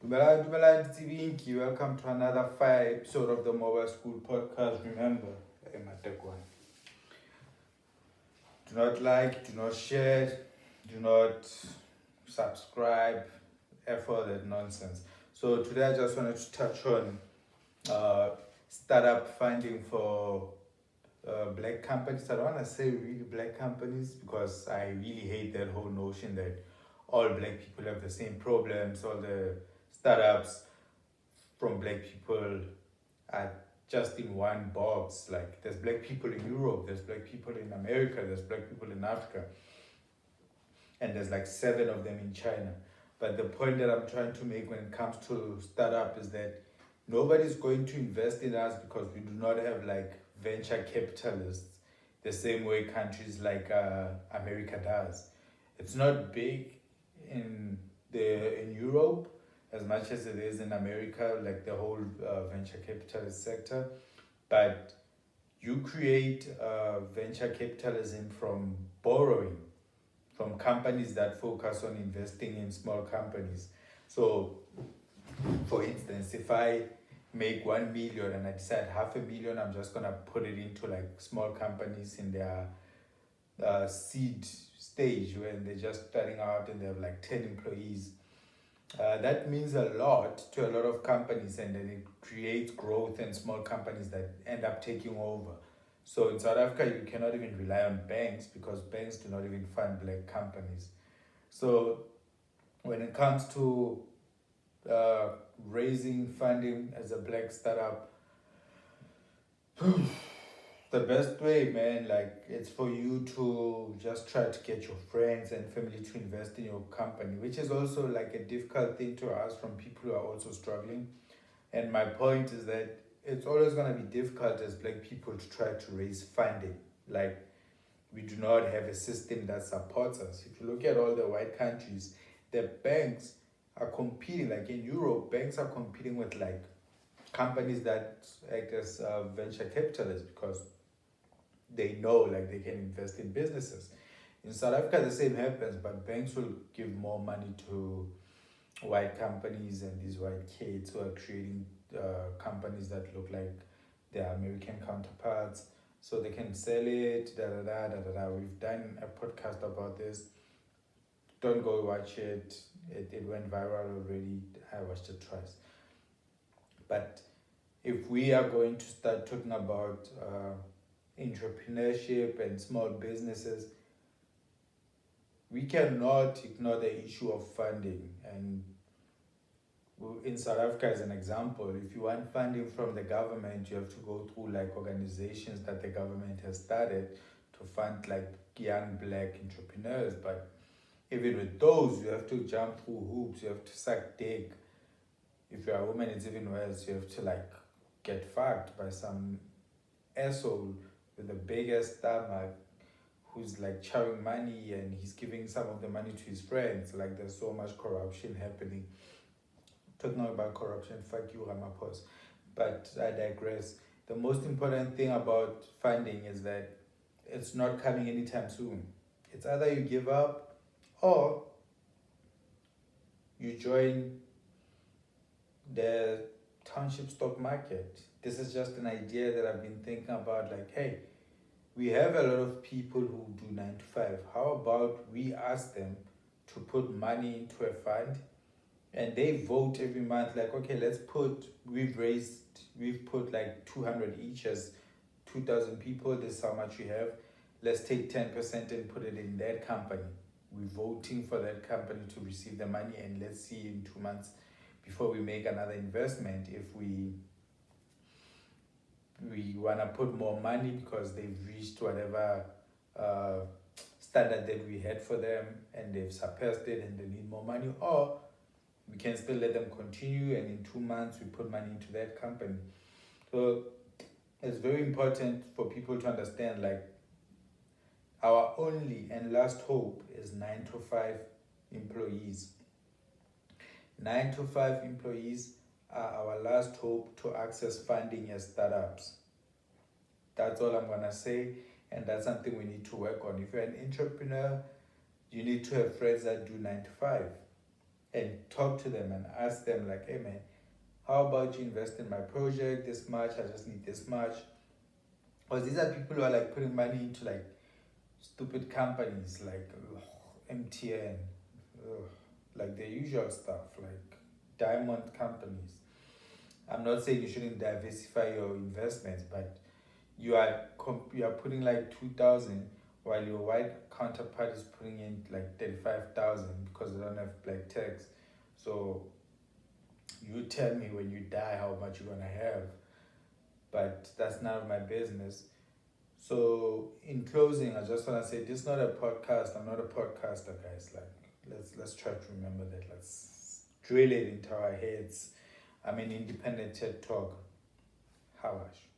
Dumelang, Tsibinki. Welcome to another fire episode of the Mobile School Podcast. Remember, Matekwan. Do not like, do not share, do not subscribe, F all that nonsense. So today I just wanted to touch on startup funding for black companies. I don't want to say really black companies because I really hate that whole notion that all black people have the same problems, all the startups from black people are just in one box. Like there's black people in Europe, there's black people in America, there's black people in Africa, and there's like 7 of them in China. But the point that I'm trying to make when it comes to startup is that nobody's going to invest in us because we do not have like venture capitalists the same way countries like America does. It's not big in Europe as much as it is in America, like the whole venture capitalist sector. But you create venture capitalism from borrowing from companies that focus on investing in small companies. So, for instance, if I make 1 million and I decide 500,000, I'm just gonna put it into like small companies in their seed stage when they're just starting out and they have like 10 employees. That means a lot to a lot of companies, and then it creates growth and small companies that end up taking over. So in South Africa, you cannot even rely on banks because banks do not even fund black companies. So when it comes to raising funding as a black startup, the best way, man, like it's for you to just try to get your friends and family to invest in your company, which is also like a difficult thing to ask from people who are also struggling. And my point is that it's always going to be difficult as black people to try to raise funding. Like, we do not have a system that supports us. If you look at all the white countries, the banks are competing. Like in Europe, banks are competing with like companies that act as venture capitalists because they know like they can invest in businesses. In South Africa, the same happens, but banks will give more money to white companies and these white kids who are creating companies that look like their American counterparts, so they can sell it. Da da da da da da. We've done a podcast about this. Don't go watch it. It went viral already. I watched it twice. But if we are going to start talking about entrepreneurship and small businesses, we cannot ignore the issue of funding. And in South Africa, as an example, if you want funding from the government, you have to go through like organizations that the government has started to fund like young black entrepreneurs. But even with those, you have to jump through hoops, you have to suck dick. If you're a woman, it's even worse. You have to like get fucked by some asshole with the biggest stomach who's like chowing money, and he's giving some of the money to his friends. Like there's so much corruption happening. Talking about corruption, fuck you, Ramaphosa. But I digress. The most important thing about funding is that it's not coming anytime soon. It's either you give up or you join the township stock market. This is just an idea that I've been thinking about. Like, hey, we have a lot of people who do 9 to 5. How about we ask them to put money into a fund and they vote every month? Like, okay, we've put like 200 each as 2,000 people. This is how much we have. Let's take 10% and put it in that company. We're voting for that company to receive the money, and let's see in 2 months before we make another investment if we want to put more money because they've reached whatever standard that we had for them and they've surpassed it and they need more money, or we can still let them continue and in 2 months we put money into that company. So it's very important for people to understand, like, our only and last hope is 9 to 5 employees. 9 to 5 employees are our last hope to access funding as startups. That's all I'm gonna say, and that's something we need to work on. If you're an entrepreneur, you need to have friends that do 9 to 5. and talk to them and ask them like, hey man, how about you invest in my project this much? I just need this much. Because these are people who are like putting money into like stupid companies like MTN, like the usual stuff, like diamond companies. I'm not saying you shouldn't diversify your investments, but you are putting like 2,000 while your white counterpart is putting in like 35,000 because they don't have black tax. So you tell me when you die how much you're gonna have, but that's none of my business. So in closing, I just wanna say this is not a podcast. I'm not a podcaster, guys. Like let's try to remember that. Let's drill it into our heads. I'm an independent TED talk. Hawash.